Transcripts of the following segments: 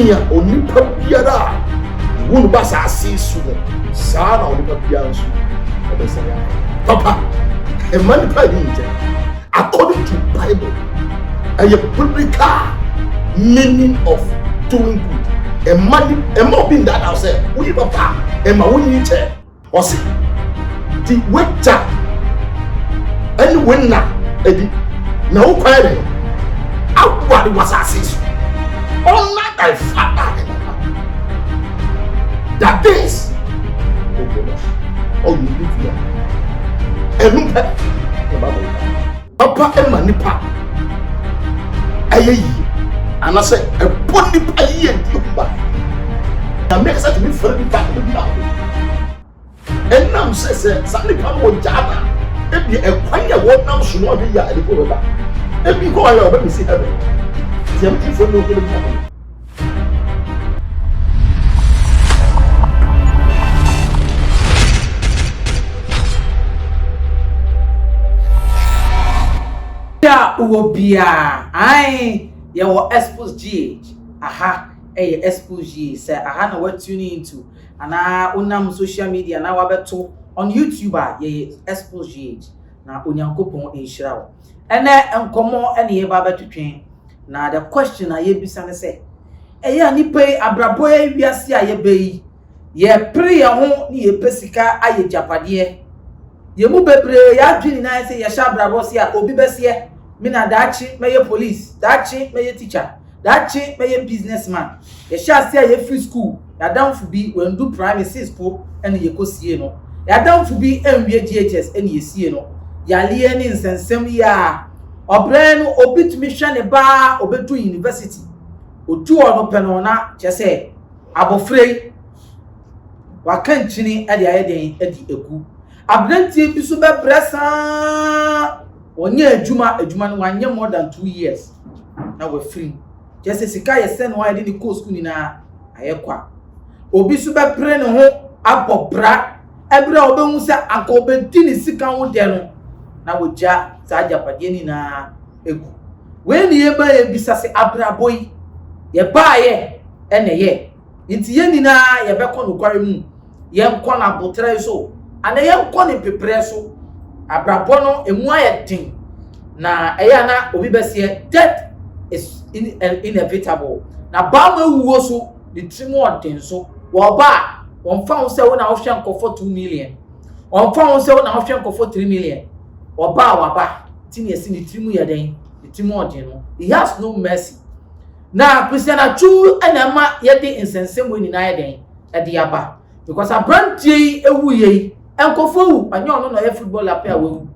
nia onipa biara wonu ba sa asisu sa na onipa biara nso obesa ya papa e man pa nje according to Bible a biblical meaning of doing good a man a more being that I say we papa e ma woni che o se the waiter any winner edi na wo kwere awari was asisu honor thy father and mother that this oh you live here enumpe papa e manipa ayeyi anase e boni pa yi enti ba na make such me for me back now and now say sani pa mo jaba e bi e kwanya wo nam so no bi ya e ko ba e bi ko ayo ba mi si heaven tiam ti fo no ko le ya ubia ai ye wo Xposed GH aha Xposed GH say aha na what tune into ana unam social media na wabeto on YouTube ye Xposed GH na onyankopon enhira wo ene enkomo ene ye ba betwetwen na the question na ye bisa ne say eye nipa abrabo ye wiase a ye beyi ye pre ye ho ni ye pesika aye japade ye mu bebre ya dwini na say ye sha abrabo se a obi bese mina dachi meye police dachi meye teacher dachi meye businessman ye sha se ye free school ya down for be when do primary 6 po ene ye kosie no ya down for be enwie GHS ene ye sie no ya lie ni nsensem ya obre no obitumi hwe ne ba obetu university otu ono peno na chese abofrei wakanchini ade ayeden adi egu abrantie bi so bebresa onye adwuma no wanye more than 2 years na we free just sika ye send why dey go school ni na ayekwa obi so bepre ne ho abobra ebre obehu se akobedi ni sika ho de no na wogya sa ajapade ni na egu we ni ye ba ye bisa se abraboy ye ba ye ene ye nti ye ni na ye bekọ no kware mu ye nkọ na botre so ana ye nkọ ne pepre so abrabo no emu ayedin na eya na obi besie death is inevitable na ba ma wuwo so the trimu odin so wo ba won fa won se wo na wo hwe nkofo 2 million won fa won se wo na wo hwe nkofo 3 million wo ba wa ba tini esi ni trimu yeden the trimu odin no he has no mercy na Christian Atsu enema yede insensem we ni na yeden e de aba because abrantie ewuye enkofo wu anya ono no ye football apia wu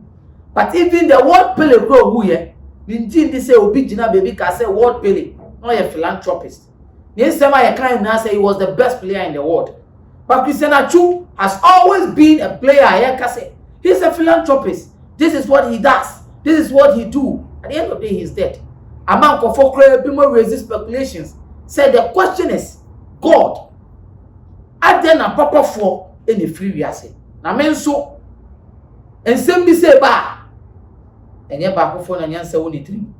but even the world pele grow wu ye ninji ndi say obi gina baby ka say world pele no ye philanthropist ni sema ye kind na say he was the best player in the world but Christian Atsu has always been a player ye ka say he's a philanthropist this is what he does this is what he do at the end of the day he's dead among kofo kra people raise speculations say the question is God at then a papa for any free wiase na men so ensem bi se ba enye ba kofo na nyansa woni trim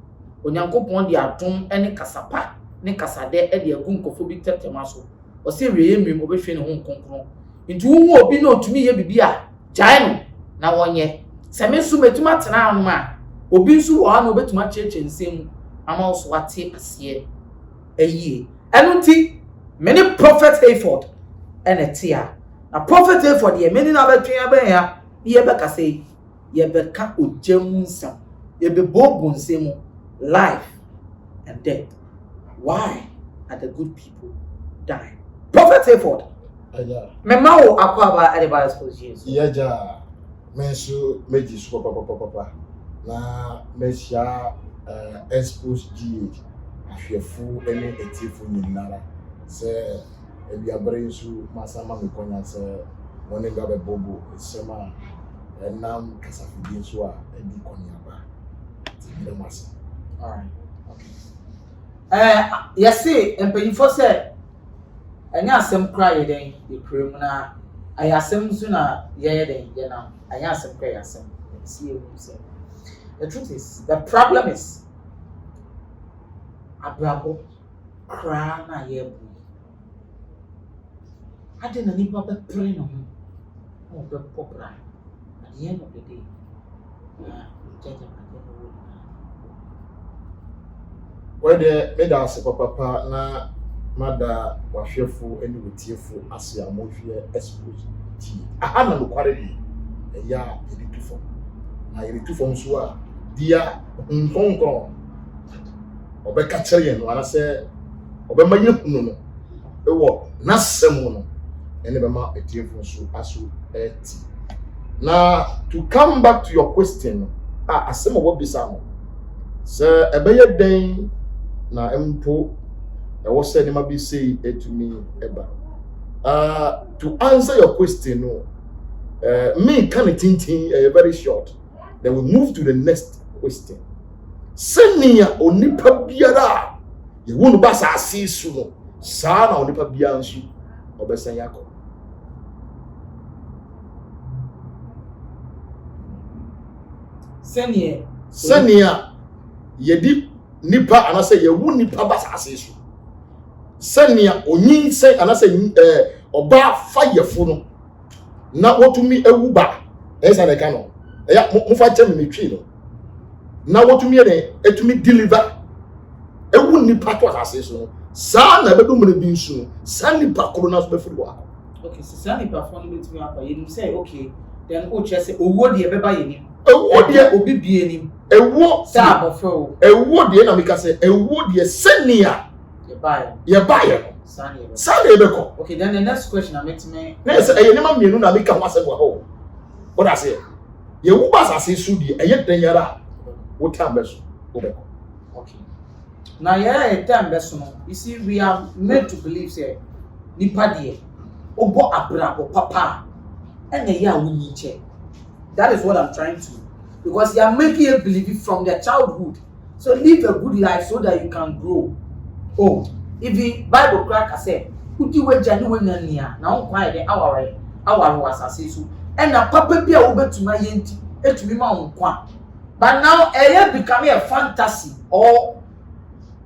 onyankopon de atom ene kasapa ne kasade e de agun kofo bi tetema so o se wiye mmim obehwe ne ho nkonkron nti wo obi na otumi ye bibia jae no na wonye se men so metuma tena anu ma obi nso wo na obetuma cheche nsem ama oso wate ase eyie enu nti many prophet Hayford ene tia na prophet Hayford ye many na betwen ben ya ye be ka say ye be ka ojamu nsam ye be bobo nsemu life and death why are the good people dying prophet Hayford aya me ma wo akwa ba ade ba Xposed Jesus ye ja menso meji so papa na mesia Xposed GH ahwefu ene etifu nyinara se ebi abere nso masama me konya se woni gabe bobo sema enam kasafidi nso a ebi konya ba tibire masa all right okay yes see empanyifo se anya asem kra ye den ye krem na ayasem nso na ye den ye na anya asem kra yasem see you say the truth is the problem is abrabo cry na ye. I didn't need to be praying on him. Oh, the popra. At the end of the day, where the medals papa na mother was fearful and with tearful as your movie exposed. I had no quality a year in the two form. I read two forms were dear Hong Kong. Obeka Chilean, when I say Obama no, it was not someone. And never mind a tearful so as you ate. Now, to come back to your question, as some of what be some, sir, a better day na empo. I was saying, might be saying it to me, Eba. To answer your question, me kind of thinking very short. Then we move to the next question. Senia onipa biara, you won't pass a season. Sana onipa biansu, obesan yako. Senia, yedi nipa anase ye wu nipa basa season. Senia onyin say anase oba fayefo no na wotumi ewu ba esa de kano eya mo fa chem me twi no na wotumi e etumi deliver ewu nipa to asase so sa na bedo mo bi nsu sa nipa koro na so be firi wa. Okay, so sa nipa fo no betumi apa you say okay then o che say owo de beba yenim ewo de obi bie nim ewo sa abofo ewo de na me ka say ewo de senia ye buy Sunday beko. Okay, then the next question I make me. Next, I never mienu na make am say wo. What I say? Ye wu basa say su di eye den yara. What time beso? Obeko. Okay. Now yeah, time beso no. You see, we are made to believe say nipa die obo abra o papa ene ya wuni che. That is what I'm trying to, because you are making you believe it from their childhood. So live a good life so that you can grow. Oh, if the Bible crack say, "Uti weja ni wenya nia na nkwa de aware wasase so." And na papa bia wo betuma yenti etumi ma nkwa. But now it become a fantasy, or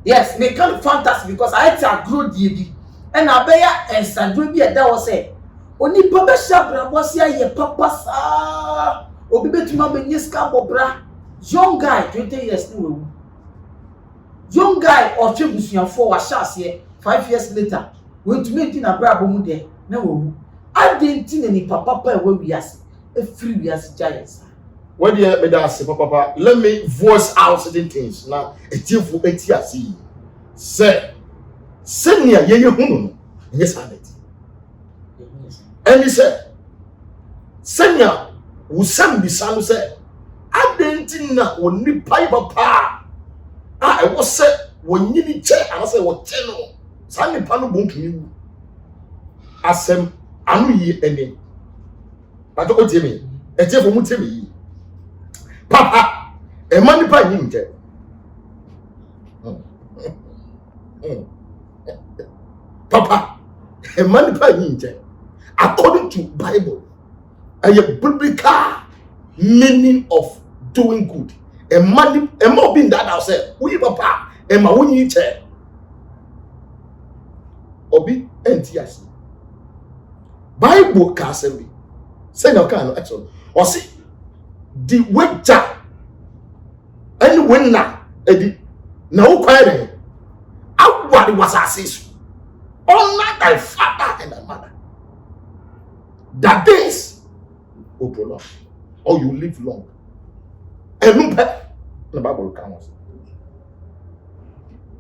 yes, make it fantasy because I had to grow DB. And I bear and Sandra be a that was say, "Oni papa shabra was ye papa sa." Obi betuma be nyeska bobra. Young guy 20 years ni. Young guy of Chibusian 4 was shas here 5 years later. Went to meet in a brabo mude. No, I didn't see any papa where we are a free we as giants. When you made us papa, let me voice out certain things. Now, a team for ATC. Say, send me a year home. Yes, I did. And he said, Senya, who send the son said, I didn't know when you pay papa. I was said when you need chair and I said what channel Sandy Pano won't you as anu ye any but what do you mean a jeff won't tell me papa a money by him papa a money by him according to Bible a biblical meaning of doing good. A money, a more being that ourselves. We papa, and my own chair. Obi NTS. Bible castle be. Say no kind actually. Or see the wager. And when now, Eddie, now quiet. What was assist. Honor thy father and thy mother. That days will prolong, or you live long. And the Bible counts.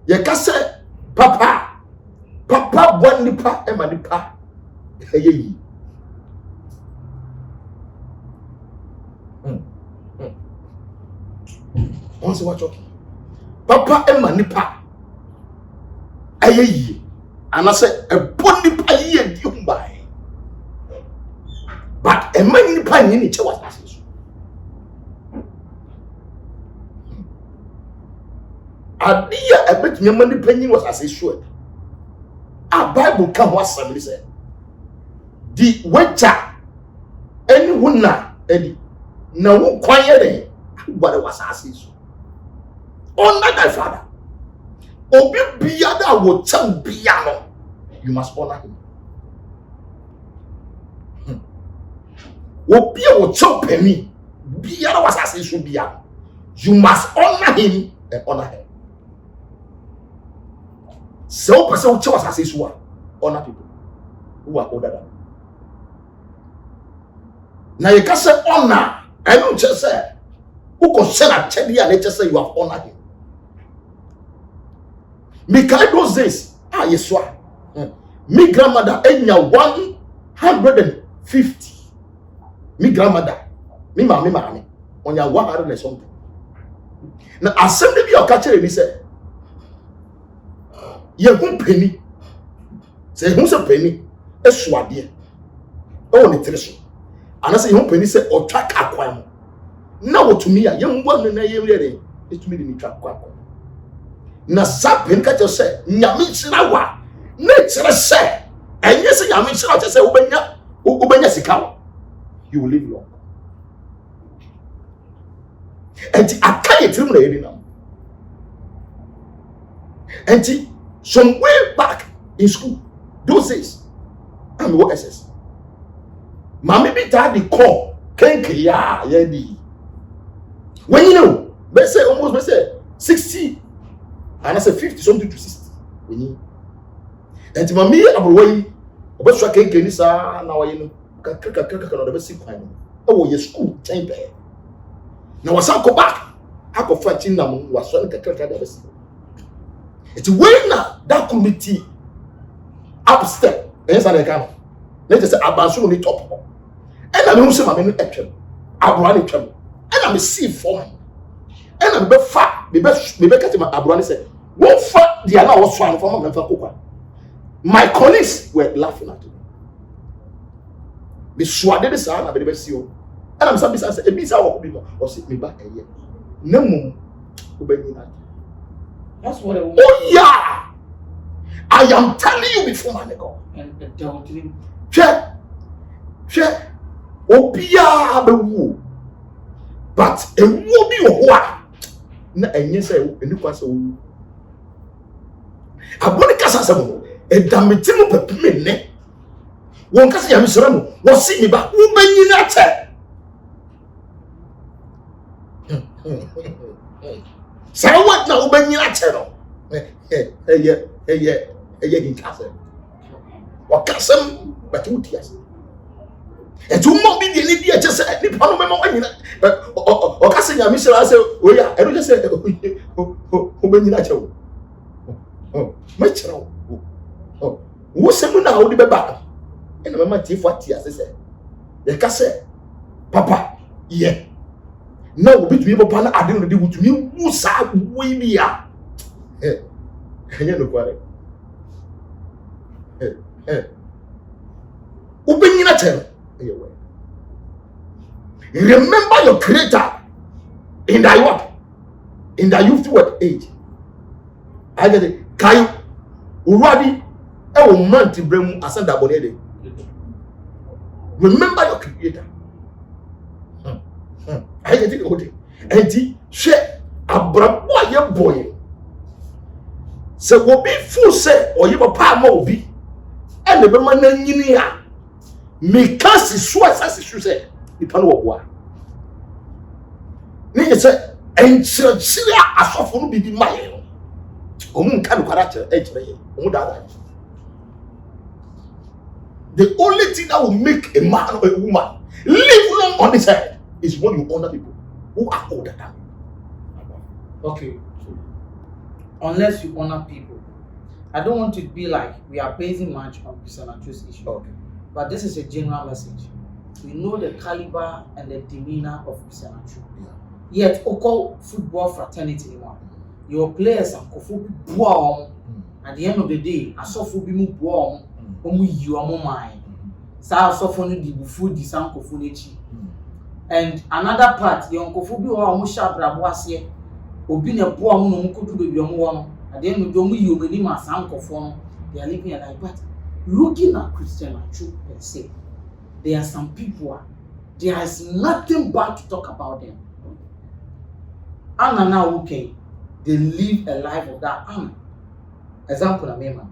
You can say, Papa, one nipa, and my nipa. Hey, once you watch okay. Papa and my nipa. Hey, and I said, a pony pie and you buy. But a man nipa in each was asking. Adia a bit your money penny was as a sure. A Bible can was somebody said. The wager anyone now, Eddie. No quiet, but it was as is. Honor thy father Obi biada wo cham biano. You must honor him. Obi wo cham penny. Biada was as should be. You must honor him and honor him. So person who was as honor people who are older than. Now you can say honor. I don't just say who concern a teddy and just say you have honored him. Because those days, yes, me grandmother enya 150. Me grandmother, me mommy, on your 100 and something. Now assembly be your catcher and say, you penny. Say who's a penny? A swadi. Oh, the treasure. And I say you penny say or track aquam. Now to me, a young one in a year, it's me in track aquam. Na sapin ka je say nyame chira wa na chira say enye say nyame chira je say ubenya sika you will live long. And I can't tell you now. And some way back in school, those days, I'm what SS. Mommy be tired the call. Can't ya di. When you know, they say almost they say 60. And I say 50 something to 60. We need. And mommy abroad, about so can this now you know. The best quite. Oh, your school time there. Now was I go back? I go fighting them was one the best. It's when that committee upstairs. Yes, I can. Let's just say Abansu on the top. And I don't say my name action. I run it trouble. And I'm a sea foreman. And I'm a fat. The best catch my Abrani said, "What fat the other was trying for my colleagues were laughing at me. The swade the sound of the best you. And I'm something says a bit or sit me back a year. No more. That's what I want. Oh, yeah. I am telling you before my God. And the doubting. Check. Obia be woo. But a woo be what? Na enye say enu kwa say woo. Abone kasa sabo e dameti mu pepime ne. Won kasa ya misra mu, wo si mi ba, wo banyi na che. Say what na wo banyi na che no. Eye din kasa. Wo kasam but wo tias. E tu mo bi ni dia che say ni pa no me mo banyi na. O kasa ya misra say o ya, e do just say wo banyi na che wo. Ma chira wo. Wo se mu na wo di beba. E na mama tifo atia say ye ka say papa ye na wo bitumi papa na ade no de wutumi wu sa wo bia enye no kware ubenyina chen eyewe. Remember your creator in thy what? In thy youth what age? I get it. Kai uradi e wo manti bremu asanda bonede. Remember your creator. I get it all day. And he share abrabo ye boy. Se wo be full say or you papa ma obi. And the man na nyini a. Me can see so as you say. The pan wo boa. Ni say enchire asofo no bibi maye. Omu nka no kwara kire e kire ye. Omu da. The only thing that will make a man or a woman live long on this earth is when you honor people who are older than you. Okay. Unless you honor people. I don't want to be like we are basing much on Pisanachu's issue. Okay. But this is a general message. We know the caliber and the demeanor of Pisanachu. Yeah. Yet, Oko football fraternity anymore. Your players are kofu buam. At the end of the day, I saw for bimu buam. You are mine. Sa so for the bufu di san kofu nechi. And another part, the uncle bi wa mu sha brabo ase. Obi na buam no mu kodu bebi omo wo. At the end of the day, you many ma san kofu no. They are living a life. But looking at Christian Atsu per se, there are some people. There is nothing bad to talk about them. And now okay, they live a life of that. example na mema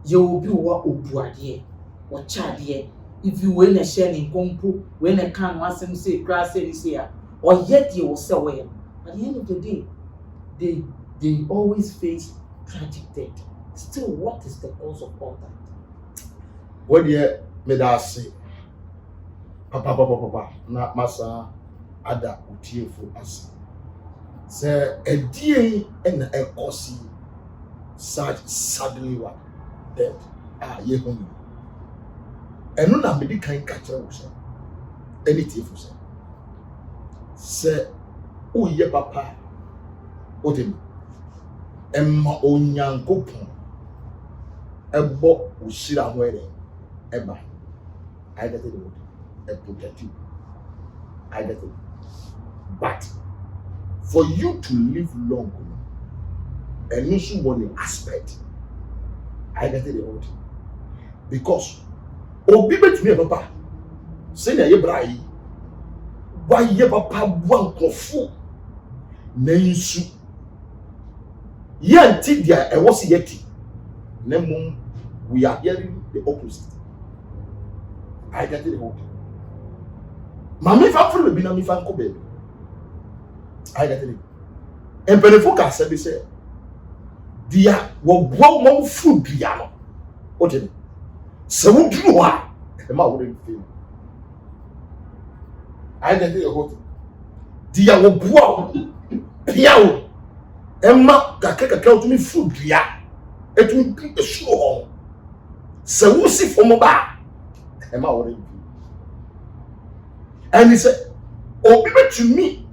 you will be what obuade or chadie if you win a share in compo when a can once him say grass here or yet you will sell away. At the end of the day they always face tragic death. Still, what is the cause of all that? What ye made us say papa na masa ada utiefo asa say a die and a cause such suddenly what dead ye home eno na me di kan ka kire wo say any tiefo say o ye papa o dem emma onyankopon ebo usira ho ere eba I get it and protect you. I get it. But for you to live long and also one aspect, I get it all. Because obi bet me papa say na ye brai why ye papa wan kofu na nsu ye anti dia e was yeti na mum we are hearing the opposite. I get it all. Mami fa furu be na mi fa nko baby. I get it. En penefo ka se be say dia wo bo mo fu bia no. O de se wo duru a e ma wo dey feel. I get it all. Dia wo bo bia wo e ma kakaka o tumi fu bia e tumi esu ho. Se wo si fo mo ba e ma wo dey. And he said, "Oh, people to me,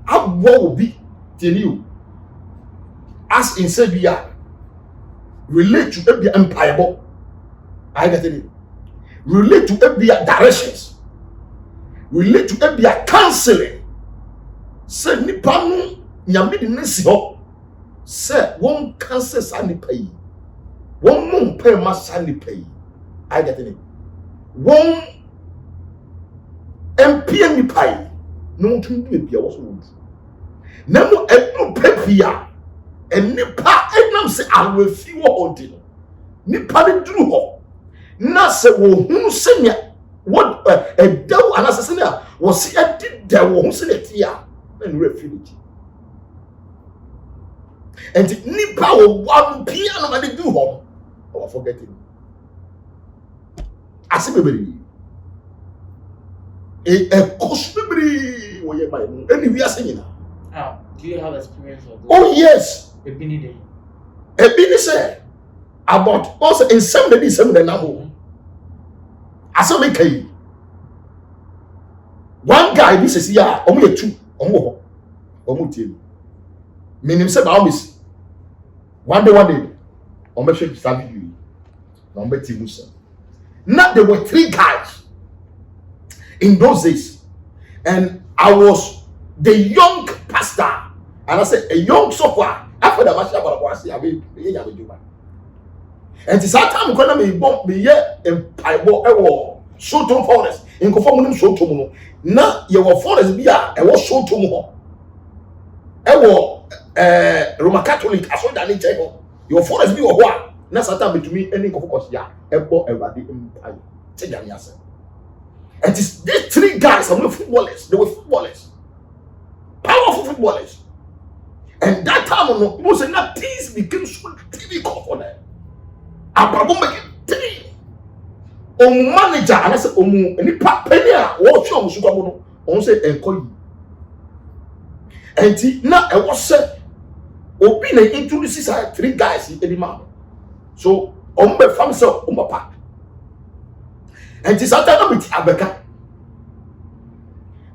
I will be tell you, as in Serbia, relate to every empire. I get it. Relate to every directions. Relate to every counseling. Say nipanu nyame di nesi ho. Say one counsel sani pay. One mon pay ma sani pay. I get it. One MPN ni pai no tun bi bia wo so wo na mo e pepia enipa enam se awefi wo odi no nipa de duru ho na se wo hu se nya what e daw anasese na wo se edi da wo hu se na tia na no refuge and nipa wo one pia no ma de duru ho or forgetting asibebere a cosmebri where my any we are singing. Do you have experience of this? Oh yes. A bini say about also in some now. As I make one guy this is here only two meaning say by miss one day on me should serve you number two. Now there were three guys in those days, and I was the young pastor, and I said a young software after the master was and it's that time when I bomb me here in Pibo show to forest in conforming show to mono. Now your forest be a was show to mono. Roman Catholic as well than table. Your forest be a what? Now Satan between any focus ya ebo everybody empire. Take them yourself. And these three guys are footballers. They were footballers. Powerful footballers. And that time, most of that things became so difficult for them. Abraham became three. Manager, and I said, any papenia, watch your Musukamono, on say, and call you. And now I was said, Opina introduces three guys in any man. So, on my family, on my part. And this other with Abeka.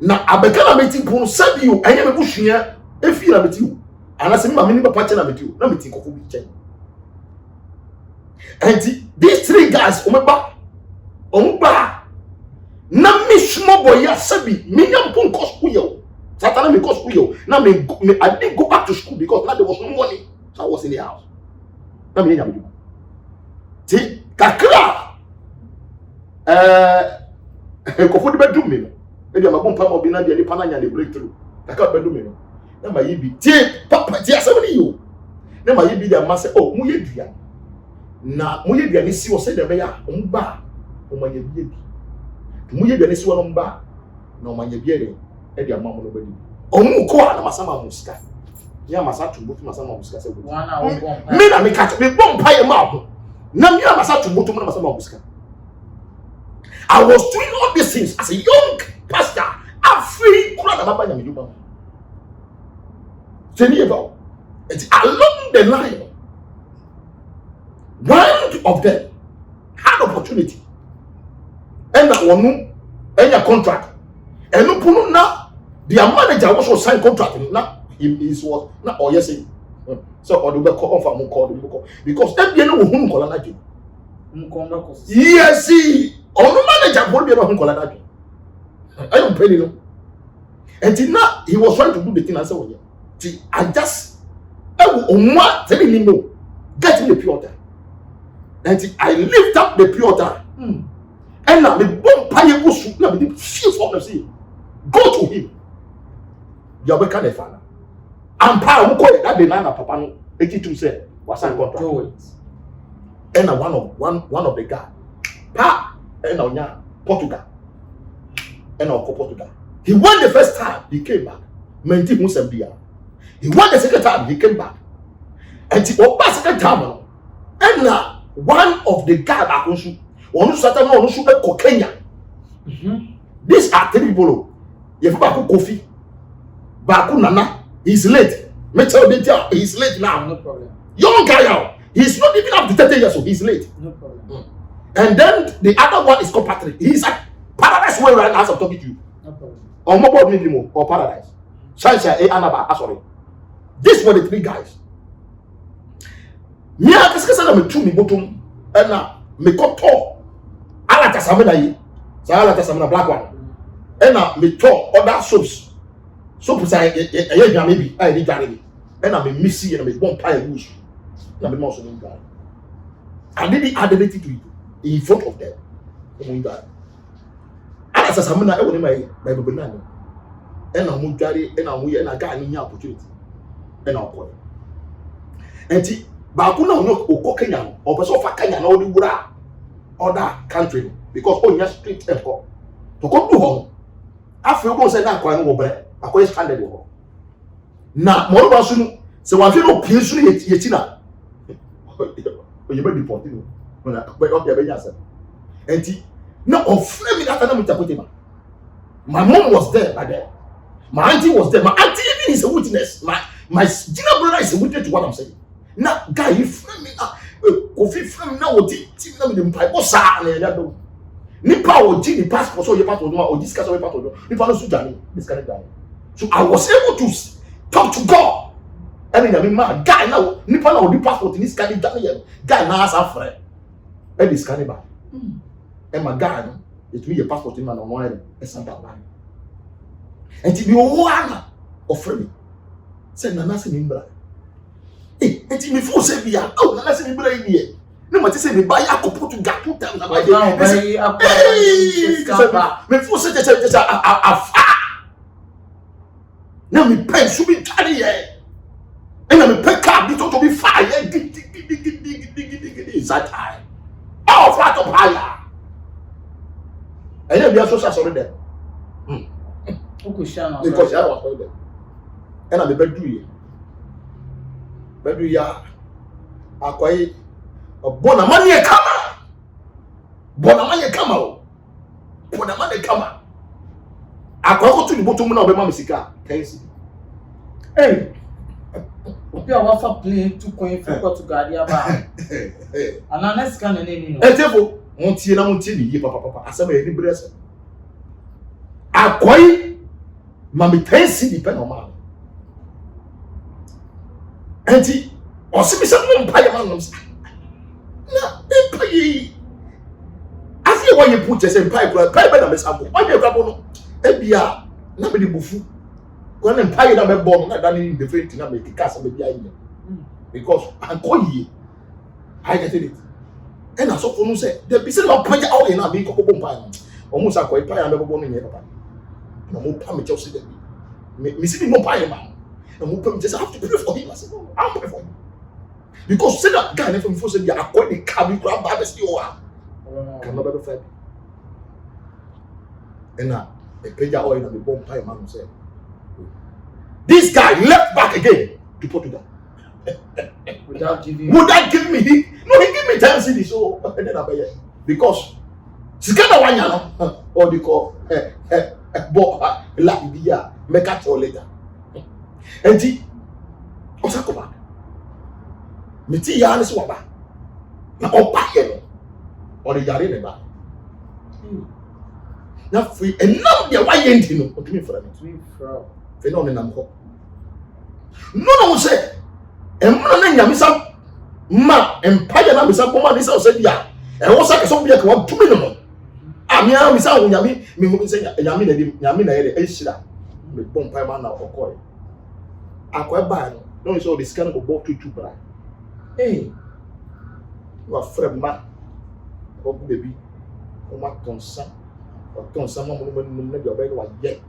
Now Abeka na meeting pon sabi you enye me bushia efi na meeting you. And I say ma me ni papa che na meeting you. Na meeting kofo bi che. And these three guys omba na me small boy ya sabi me nyam pon cost school yo. Satana me cost school yo. Now me I didn't go back to school because now there was no money. So I was in the house. Na me nyam do. Ti kakra kofo di bedroom me e dia mabon pam obi na dia ni pana nya the breakthrough taka bedroom me na ma yibi tie papa tie asem ni you na ma ye bi dia ma say oh mu ye dua na mu ye dua ni si wo say de be ya mba o ma ye bi mu ye dua ni si wo no mba na o ma ye bi e de amam no badi o mu ko na masama musika ya masa tumbutu masama musika say wana wo bom me na me catch me bom pa ye ma ho na me masa tumbutu na masama musika. I was doing all these things as a young pastor. Free along the line, one of them had opportunity and that one any contract and no now their manager also signed contract now is what now or yes so or the call from call because every no who call that yes see or no manager won't be able to call that I don't pay you. And now he was trying to do the thing and say, well, I just telling him no, get me the pure water. And I lift up the pure water. And now the bomb pie goes to now the feel from the sea. Go to him. You are kind of father. And power call it that the nana papa no 82 said was signed contract. And one of the guy, pa and now Portugal. And now Portugal. He went the first time, he came back. Menti Musambia. He went the second time, he came back. And he went the second time. And now, one of the guys back on Kenya. These are three people. You have Baku Kofi. Baku Nana. He's late. He's late now. No problem. Young guy now. He's not even up to 30 years old. He's late. No problem. And then the other one is called Patrick. He's at Paradise Way right now as I'm talking to you. No problem. Or mobile minimum or Paradise. Shansha Anaba. Sorry. These were the three guys. Me a kasa na me tu mi bottom na me koto ala tasamena yi. Sa ala tasamena black one. Na me to other soaps. Soap say e dwa maybe. I dey dwa maybe. Na me missy na me bon pie bush. Na me mo so no guy. I didn't add anything to it in front of them. No guy. Ala tasamena e woni mai Bible na no. Na mo dware na mo ye na guy ni opportunity. Na okọ. Enti Baku na no Kenya or person for Kenya na odibura other country because on your street effort to come to home after go say na kwa no bre akwa standard wo na mo ba sunu se wa fi no pie sunu yeti na o ye be deport no na be o be nya say enti na of me that na me tapote my mom was there by there, my auntie was there, my auntie even is a witness, my junior brother is a witness to what I'm saying. Now, guy, you frame me now. Kofi frame me now. What team now with them pipe? What's that? No. Nipa o di the passport so you passport no or discuss your passport. Nipa no sujani. This kind of guy. So I was able to talk to God. I mean, man, guy now. Nipa now the passport in this kind of guy. Guy now has a friend. And this kind of guy. And my guy, it mean your passport in man on one. It's not that one. And to be one of frame. Say Nana se nimbra. Enti me fo se bia oh na se me bra yi ne mo ti se me ba ya ko Portugal 2 times about me fo se afa na me pen su bi tare ye na me pen card bi to be fire dig that time all flat up higher and bia so sorry there Okushana because I was there and I be do ye Bedu ya akwai bona mani e kama akwai ko tuni botum na obema misika kensi obi a wafa plane to coin for Portugal ya ba anana sika na neni no etefo montie ni yi papa asema e ni brese akwai mami tensi di pe normal Enti, osibisa mo mpaye man no. Na empaye. Afi wo ye put say mpaye kura, mpaye be na mesambo. Wo ye kura bo no. Ebia na be di bufu. Ko na mpaye na be bo na da ni different na be kika be bia yi. Because ankoyi. I get it. And so for no say, the be say no mpaye awo na be ko bo mpaye. Omo sa ko mpaye na be bo no nye papa. Na mo pa me chelsea dey. Me see me mo mpaye man. And we just have to pray for him. I said, no, I'll pray for him. because say that guy never before said they are going to carry grab babies you are can never fight and now a page oil and the bomb pie man said this guy left back again to Portugal without giving me he give me 10 cedis so and then I pay because Sikana wanya or the call la bia make it all later and he osako back meti ya nso waba na opa ye no the yare ne ba na free and now the why enti no otumi fra me fe no ne nam ho no say emma na nyamisa ma empire na bisa boma ni say dia e wo say so bia ka wa tumi no amia mi say nyami mi hu say nyami na ye de ehira me bompa ma na okoy akwa ba no so the scan go book to bra hey wa frère ma o baby o ma tonsa ma mo na bi oba wa ye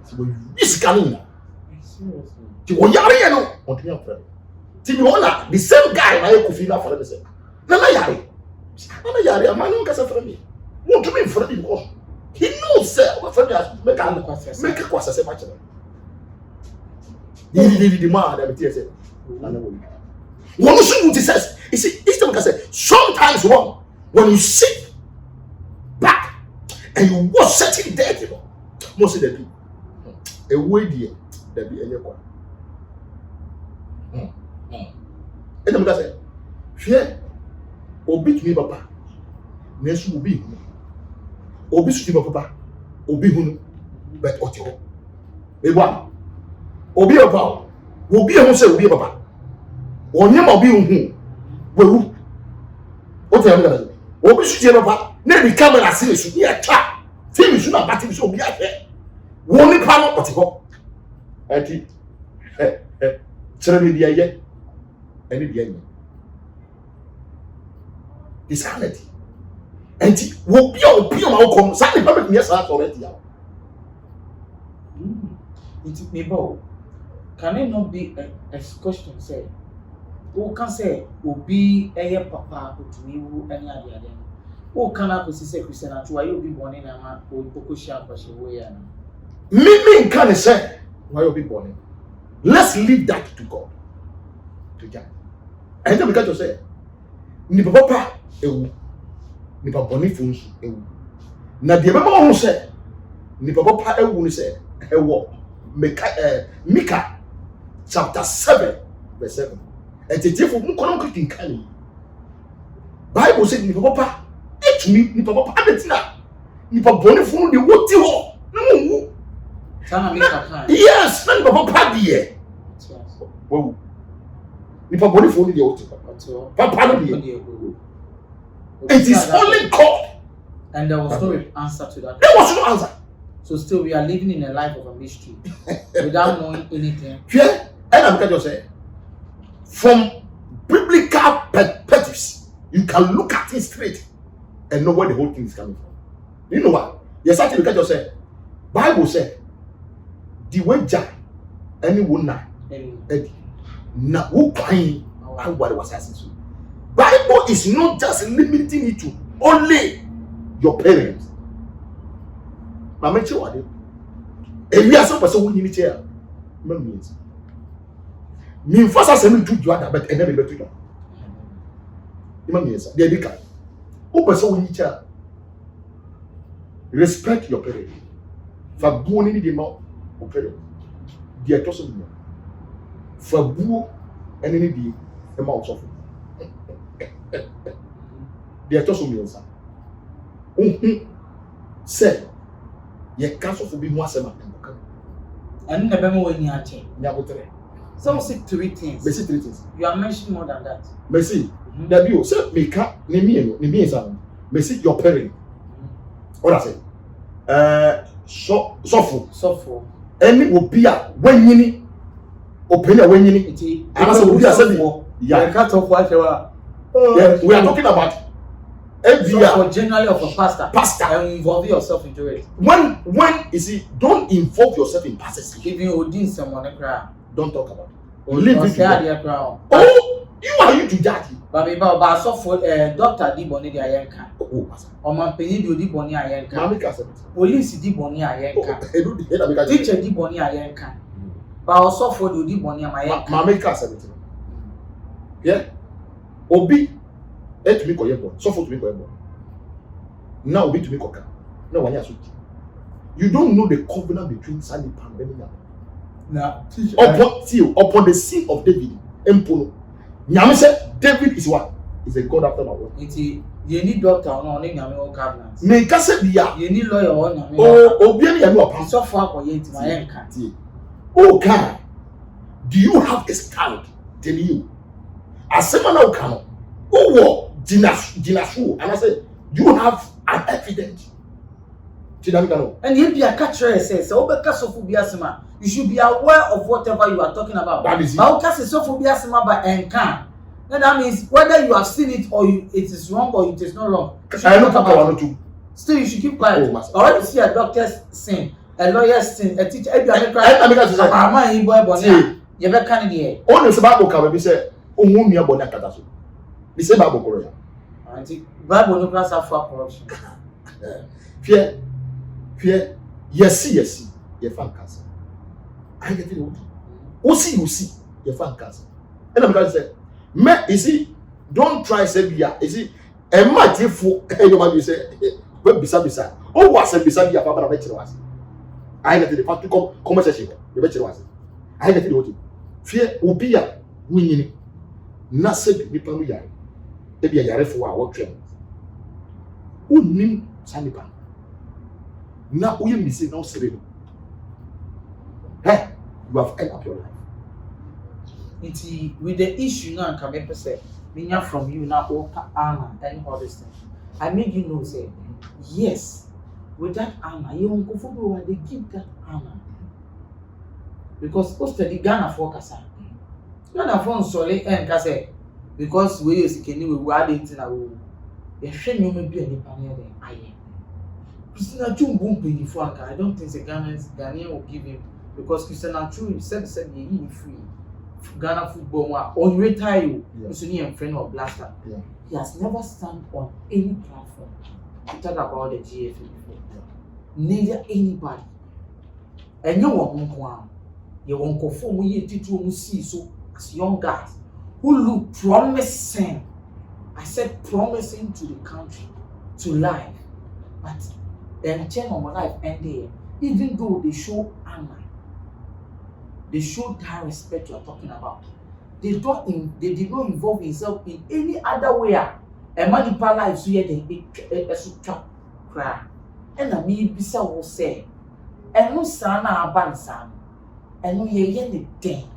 si wo scan na ti wo yare ye no o tumi afra ti mi wona the same guy na ye ko fi na for me say na yare amanu ka sa fra me won't to me for the because he knows sir what friend has make a kwasa say match the man that be say one should says you see this time can say sometimes when you sit back and you watch certain dead you know most of the people a way there be any one and them say fear obi to me papa nesu obi obi su ti papa obi hunu but oti ho eba obi papa obi ehun say obi papa onyema obi hu wewu o te am gana obi su ti papa na bi camera se su ya cha film su na party so obi ahe woni pa no oti ho ati chere bi dia ye eni dia ni insanity and will be outcome. Something public yes already. It may bow. Can it not be a question say? Who can say will be a papa to me any other? Who can I say Christian and why you be born in a man or Pokusha Pasha? Me can say why you be born in. Let's leave that to God. To God. And then we got to say, ni papa nipa boni funsu ewu na de beba ho se nipa papa ewu ni se ewo Mika chapter 7 verse 7 etetifo mu kono kritin kan Bible say nipa papa etumi nipa papa abetina nipa boni funu de woti ho na mu sana Mika kan yes na nipa papa de wo nipa boni funu de woti papa no de it is only God. And there was no answer to that. There was no answer. So still we are living in a life of a mystery without knowing anything. Yeah, and I'm going to say, from biblical perspectives, you can look at it straight and know where the whole thing is coming from. You know what? Yes, actually, you can just say, Bible said, the way Jack, anyone now, Eddie, now who crying, and what was asking. Bible is not just limiting it to only your parents. But make sure what if we are some person who need chair, means me first as me do you other but never be to you. Means the education. Who person who need chair? Respect your parents. For born in the mouth of parents. The atoso me. For boo and any the mouth of the atoso me answer. Say ye cancel for be more sema and never more when you are changed. Some say 3 things. Messi 3 things. You are mentioning more than that. Messi, that you say Mika, Nemi is Messi, your parent. What I say? Sofo. Any will be a when you opinion when you need. And also will be a seven. Yeah, cut off what you are. We are talking about so generally of a pastor and involve yourself into it. When you see, don't involve yourself in pastors. If you ordain someone a crowd, don't talk about it. Or leave it to God. Oh, You are you to judge? But so for doctor di boni di ayenka. Oh, pastor. O man penny di boni ayenka. Mami ka say. Police di boni ayenka. Oh, teacher di boni ayenka. But so for di boni ayenka. Mami ka say. Yeah. Obi to me ko yebo. So for to me ko yebo. Now obi to me ko ka. No one else. You don't know the covenant between Sandy and Benjamin. Upon the seed of David, Empono. Nyame said David is what? Is a God after my heart. You need doctor no need nyame covenant. Me ka se bia. You need lawyer or nyame. Oh, obi ani yame opa. So far for yet my enka. Oh, God. Do you have a stand? Tell you. Asema na ukano. Oh, jinasu. And I said, do you have an evidence? And if you are catcher says, you should be aware of whatever you are talking about. That is it. Then that means whether you have seen it or it is wrong or it is not wrong. Still, you should keep quiet. Or if you see a doctor's sin, a lawyer's sin, a teacher, you Fear, yes, you fan cancer. I get it. You see, you fan cancer. And I'm going to say, me, you see, don't try say be ya. You see, a match for you say, well, bisa. Oh, was a bisa ya, Papa, better was. I get the part to conversation. The better was. I get it. Fear, Ubia, winning. Nothing, people, ya. They be a yard for our train. Who name Sanipan? Now we missing no sereno. Hey, you have end up your life. It's with the issue now, can make say, meaning from you now, Anna, and all this thing. I make you know, say, yes, with that Anna, you won't go for they give that Anna. Because post the Ghana for Casa. Ghana for Sole and Casse, because we use it, we add it in our shame may be any panel. Christina Chum won't be Frank. I don't think the Ghanaian will give him because Christina Chum said he free. Ghana football on retire you, and friend of Blaster. Yeah. He has never stand on any platform to talk about the GFA before. Neither anybody. And you won't conform when you did you see so as young guys who look promising. I said promising to the country, to life, but then turn on my life and there, even though they show honor, they show that respect you are talking about. They did not involve themselves in any other way. A man in life so yet a trap cry. And I mean bisa will say, and no sana abansan, and no ye thing.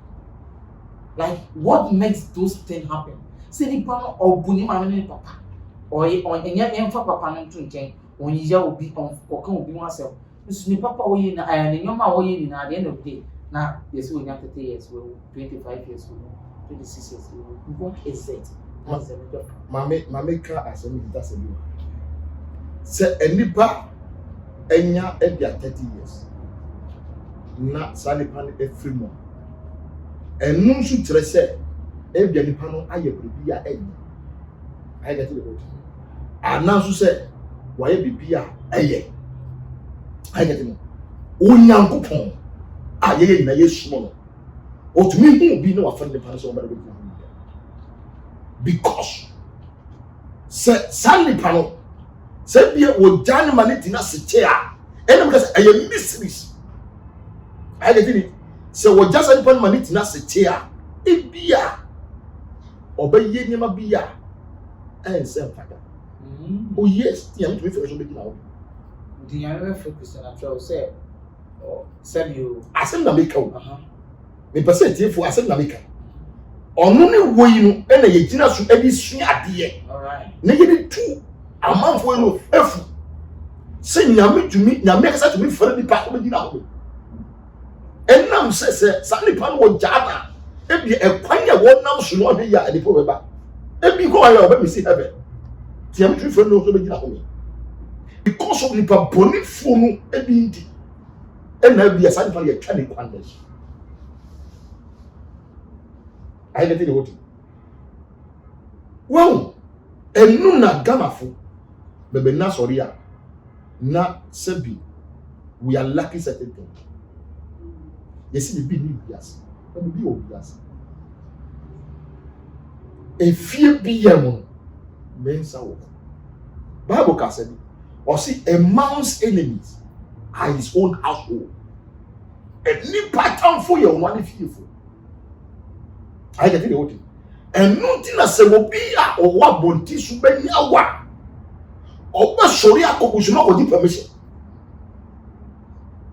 Like what makes those things happen? Say the pan or bunny mammy papa, or on any papa and drinking. When you will be on or come be myself. You papa way and your mama way at the end of the day. Now, yes, we have 30 years, 25 years, 26 years. What is it? That's the major problem. Mameka as a that's a new. Say enipa enya ebia 30 years. Na salipan every month. Enu nsu tere say ebia nipa no aye bibia enya. I get it. Anansu say why bibia eye. I get it. Onyankopon aye na yesu no. Otumi hu bi na wa fa nipa so ba because Sandy Pano said, be a would Johnny Manitina Sitea, and because I am mysteries. I get it. So, what just upon Manitina Sitea, it be a obey Yenima Bia and Sam Father. Oh, yes, the young people are making out. The young focus on a trail said, or send you. I send the maker. Me percent here for I send the maker. Only way you and a Yajina should every swing at the end. All right. Negative 2 a month for F. Say Yami to me, Yamaka to me for the department in our way. And now says Sandy Pan or Jana. If you a pioneer one now should not be at the poor back. If you go out, let me see heaven. Tiametry for no home. Because of the Pabonic phone, a being. And there'll be a Sandy Pan trying quanders. I get it. Wow, and no na gamafo, bebe na sorry na sebi. We are lacking certain things. You see the big yes, and the big obvious. A few PM means our Bible can say, or see a man's enemies are his own household. And new pattern for your money fearful. I get it, okay. And nothing as a wobia or what bonti subenya wa. Or what sorry I could not give permission.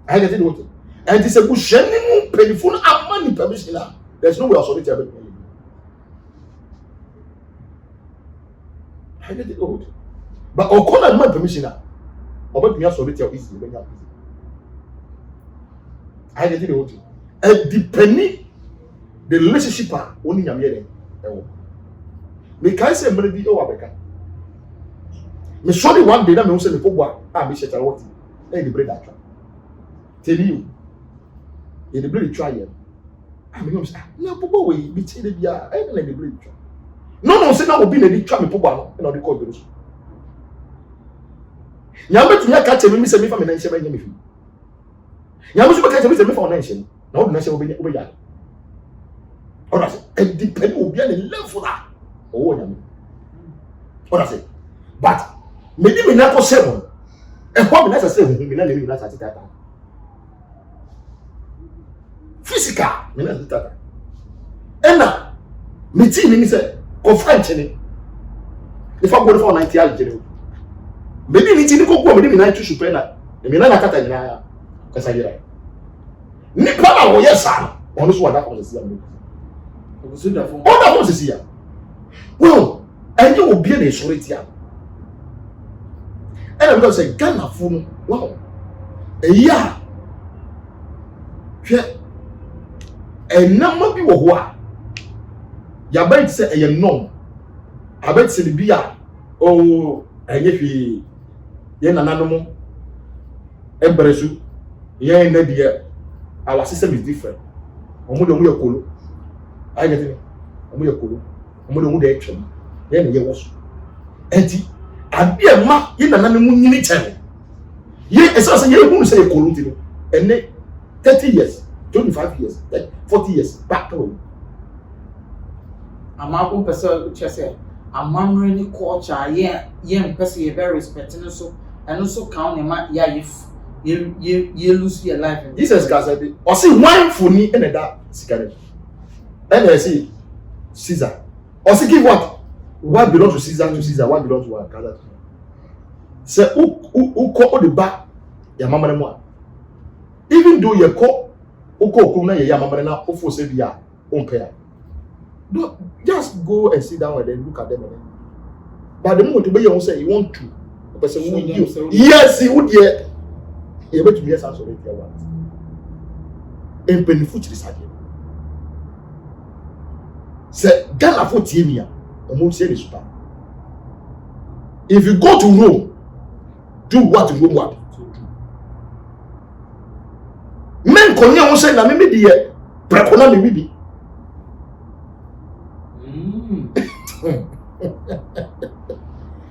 I get it, okay. And it's a good sending painful and money permission now. There's no way else to tell me. I get it, okay. But I'll call my permission now. About me, I saw it easy. I get it, okay. And depending the relationship only I'm hearing. Me can say maybe you are better. Me surely one day that me say me pogwa me share what eh the bread that tell you the bread try here I me say na pogwa we be tell bia eh na the bread try no say na obi na dey try me pogwa no na dey call beruso nya betu nya ka tell me say me fa me na nche ba nya me fi nya me so be ka tell me say me fa na nche na obi na say obi ya. And depend will be on the level that. Oh, what I say. But maybe me not seven. And what me not say me not living that at that. Physical, me not that. And now, me team me say confront me. If I go for 90 hours, maybe me team go maybe me not too super na. Me not kata ni na. Kasa yira. Ni pa na wo yesa. Ono so wada ko se am. What was here? Well, and you will be a short here. And I'm going to say, Ghana phone. Wow, a year. And number be what? You bet say a no. I bet say the beer. Oh, and if he yen an animal, Ebresu, yen Nadia, our system is different. Omo I get it. I'm going to go to action. Then you was empty. And be a ma in an animal in time. Yes, as a young woman say, and then 30 years, 25 years, 40 years back home. I'm not going to say, I'm memory culture, young person, very respecting so, and also count him, if you lose your life. Jesus, guys, or see wine for me and a dark cigarette. And I see Caesar. Or say give what? What belongs to Caesar, what belongs to what? Say who call the back your mama and one. Even though you call who call your mama and now for say ya own pair. Don't just go and sit down and then look at them. But the moment you say you want to, the person will you. Yes, he would yet. He able to be a sense of it. And benefit this idea. Say Ghana for Timia, and won't say this. If you go to Rome, do what Rome want to do. Men konya won't say na me the prekona me bibi.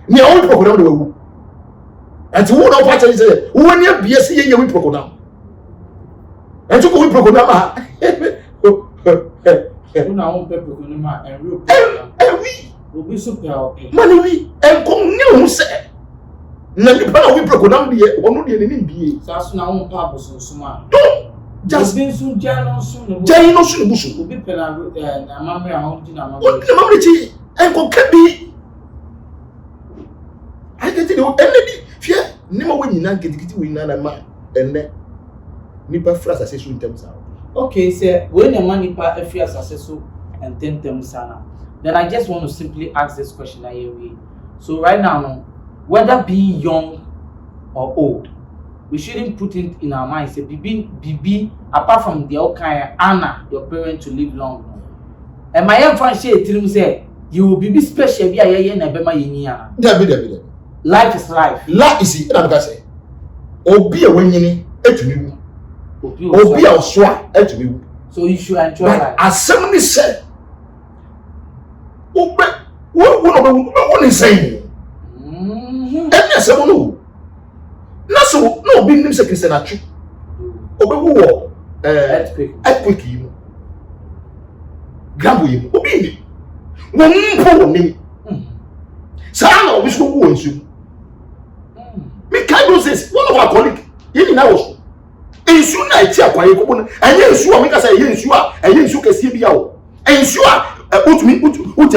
Ni all prekona the wu. And who no part say who when you BS ye we prekona. And to go we prekona ma. Una on pepper kunuma and real we will be super okay. Money we and come new say. Nanipa we prekona de ono de ni bie. So as na on papa so suma. Don't just been soon jano soon. Jano soon busu. Will be pela na mamre a hon na mamre. What the mamre chi and come kebi. I get it enemy fear nima we nyina ketikiti we na ma enne nipa frasa say so in terms of. Okay, so when a man if you are successful and 10 terms, then I just want to simply ask this question. So right now, whether being young or old, we shouldn't put it in our minds. Say, BB, apart from the okay, Anna, your parent to live long. And my young friend say, you will be special. Life is life. Life is it. I'm gonna say, Obi a winning it. Obi a swa to me. So you should enjoy life. As somebody said, Obi, what what is saying? And yes, I know. Not so, no, being named Christian Atsu. Obewu earthquake yi grab yi obi ni wo mpo ni saa na obi so wo nsu me kind of says one of our colleague yi na wo so ensu na eti akwaye ko no enye ensu o me ka say enye ensu kese bi ya o ensu a utumi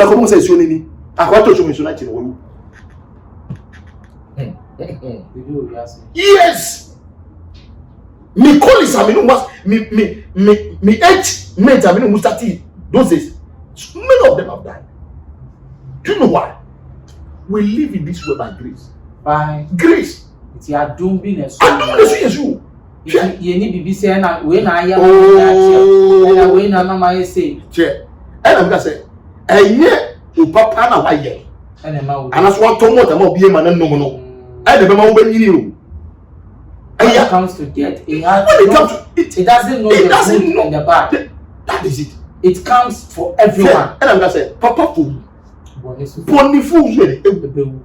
akomo say ensu ni akwato so ensu na chi no wo yes. Me call is aminu was me age mate aminu mustati those days. Many of them have died. Do you know why? We live in this world by grace. By grace. It's your doom business. Yes, you. You need to say na we na ya na we na mama say. Che. And I'm gonna say, enye o papa na wa ye. And ma. And as one tomo ta ma obi e ma na no no. And the mama wo be nyini o. When it comes to death, it doesn't know the good and the bad. That is it. It comes for everyone. And I'm gonna say, Papa fool. Bonifu.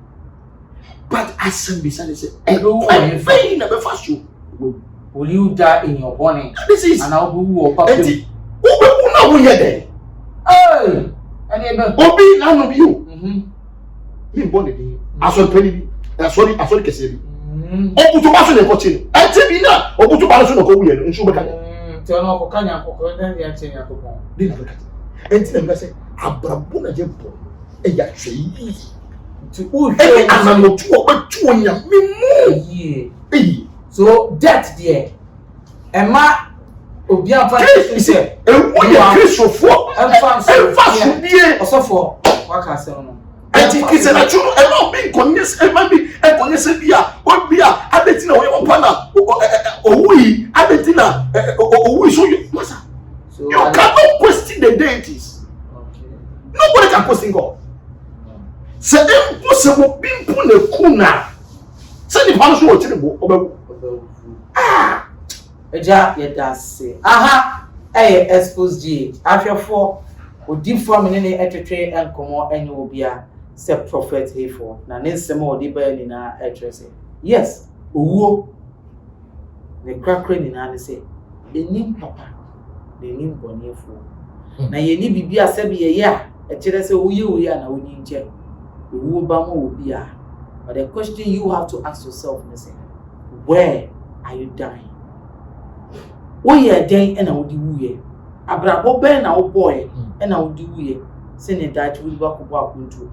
But as some beside say, I'm very never fast you. Will you die in your body? This is and I'll be your papa. Who now we are there? Oh, and Obi now know you. Me body. I saw penny. Sorry, Kesedi. Obutu baso ne kochi. Enti bi na obutu baso no ko wuye no nsu beka. Ti ono ko kanya kokko den ya che ya kokko. Di na beka. Enti na beka say abrabo na je bo. E ya hwe yi. Ti o hwe anamo tu obetu onya me mu. So death there. Emma obi afa say e wo ye Christopher. Emfa so die. Osofo waka se no. Enti kise na chuno e no be konyes e ma bi e konyes bia obi a abeti na wo pana owui abeti na owui so you masa. So you cannot question the deities. Okay. Nobody can question God. Se impossible bimpo na kuna. Se ni pa so wo chire bo obawu. Eja ye da se. Aha Xposed G. Afyafo odi form ne ne etwetwe enkomo enye obi a se prophet Hayford na ne nsem odi ba ni na etrese. Yes, owuo ne krakra ni na ne se enim papa na enim boniefo. Na ye ni bibi asabi ye ya ekire se oye na oni nche. Owuo ba mo obi a. But the question you have to ask yourself is where are you dying? Oye den na odi wuye. Abrabo ben na wo boy na odi wuye. Say ne that we go akuntu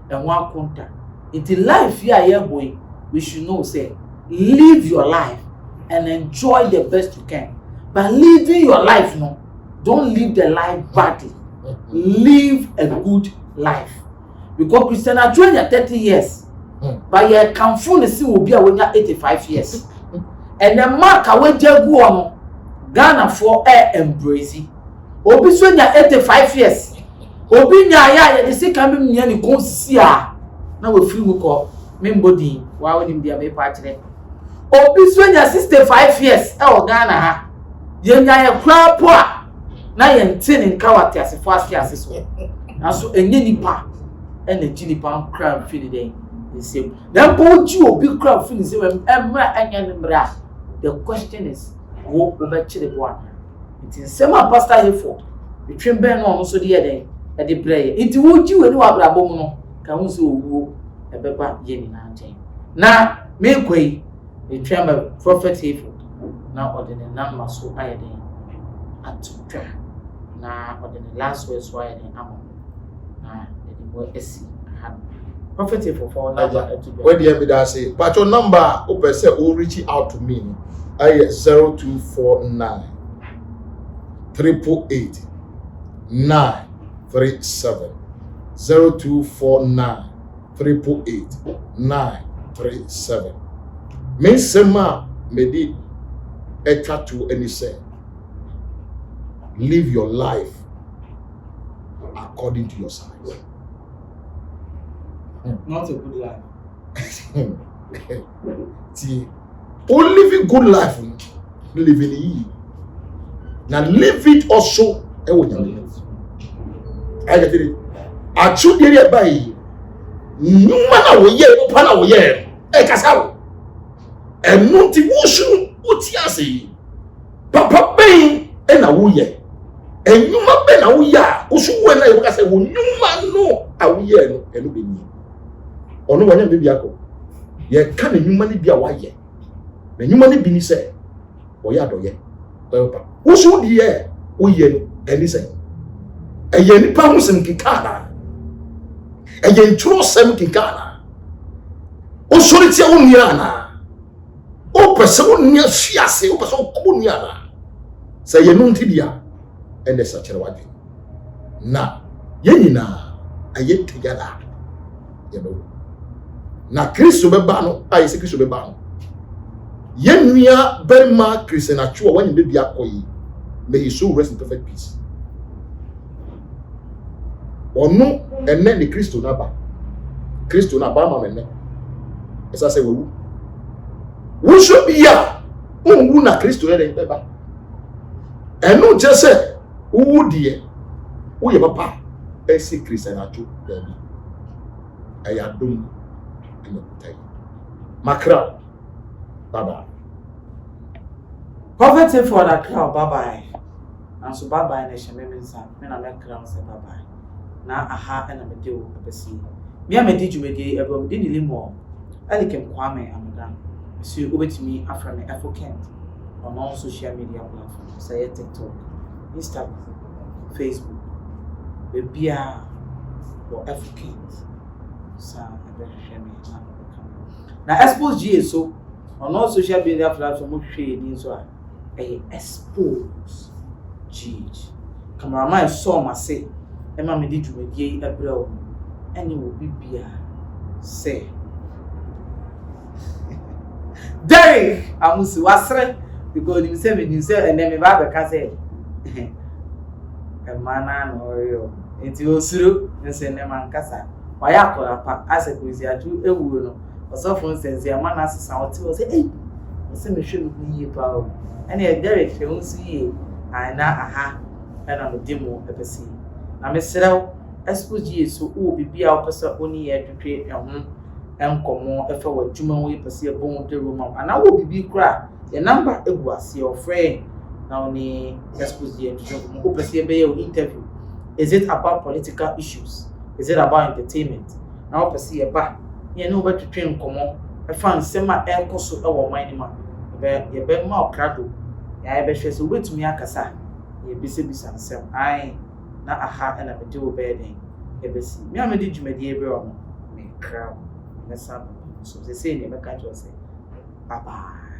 ho akunta. In life here boy, we should know say live your life and enjoy the best you can. But living your life no, don't live the life badly. Live a good life. Because Christian Atsu 30 years. But you can phone see will be when you're 85 years. And the mark away jagu ono Ghana for embrace. Obi so nya 85 years. Obi nya ya de se kan me nya ni konsi a na we free mu ko membody wa woni bia me pa kire. Obi so nya 65 years e o Ghana ha. Ye nya ye kra po a na ye ntini nka wate asefo ase so. Na so enye nipa e na ji nipa kra feel den. The same. Then go to a big crowd feeling the same. The question is, go over to the one. It is same pastor Hayford. Between Ben on also the other at the prayer. It would you and what Rabono can also woo a pepper Jenny Nanjay. Now, make way a chamber prophet Hayford. Now, or the number so I Atsu. Now, or the last words why the ammo. Now, the more SC had. Prophet for where the evidence say, but your number open say will reach out to me. I 0249 888 937 0249 888 937. Me sema medi etwa to any say live your life according to your size. Not a good life. See, only live a good life, living it. Now live it also. I get it. I should get it by Nyuma na wo ye opa na wo ye e kasa wo enu ti wo sunu oti ase papa ben e na wo ye enyuma be na wo ya osu wo na ye kasa wo nyuma no a wo ye no enu be ni ono wonya be bia ko ye ka na nyuma ni bia wa ye na nyuma ni bi ni se wo ya do ye opa osu di ye wo ye no eni se eye ni pa hu sem kikana eye ntro sem kikana o sori tia wo nia na o pese wo nia fiase o pese ko nia na se ye no ntibia ene sa kire wadwe na ye nyina aye together ye do na Kristo be ba no aye se Kristo be ba no ye nua berma Kristo na twa wanyi be bia koyi may he so rest in perfect peace onu enne ni Kristo na ba ma menne esa se wo so bia onwu na Kristo ere be ba enu je se wo die wo ye papa esi Kristo na twa dabi aya dum ene kutai makra baba Prophet for the crowd, bye bye. And so bye bye, nation, maybe some men are make crowd say bye bye. Now aha and I'm a deal with the sea. Me, I'm a teacher with the above didn't more. I like him Kwame and Madame. So over to me after me African on all social media platforms, say TikTok, Instagram, Facebook, Bebia or Africans. So I better share me now. Xposed GA so on all social media platforms, we so a Xposed GH. Cameraman saw my say, Emma me did you a bro, and you will be beer. Say, Derek, I must was because you said, and then me Baba can say, a man or you. Into Suru and send them and Cassa. Why I call up as a quiz, I do a woman. Or so for instance, your man asks out to say, hey, the same shouldn't be power. And yet, Derek, you won't see, I now aha, and I'm a demo ever see. I'm a sell, Xposed so will be our person only here to create a home and come more if I were Juma way per se a bone the room, and I will be cry. The number it was your friend now, near Xposed to open see a interview. Is it about political issues? Is it about entertainment? Now, per se a bar. You know where to train come on. I found semi air cost our mining man. You bet more crado. I bet she's wait to me a cassa. You be and sell. I not a hat and a material bedding. You see, me, I did you my dear bro. Me crowd. Let's have so they say, never catch us. Bye bye.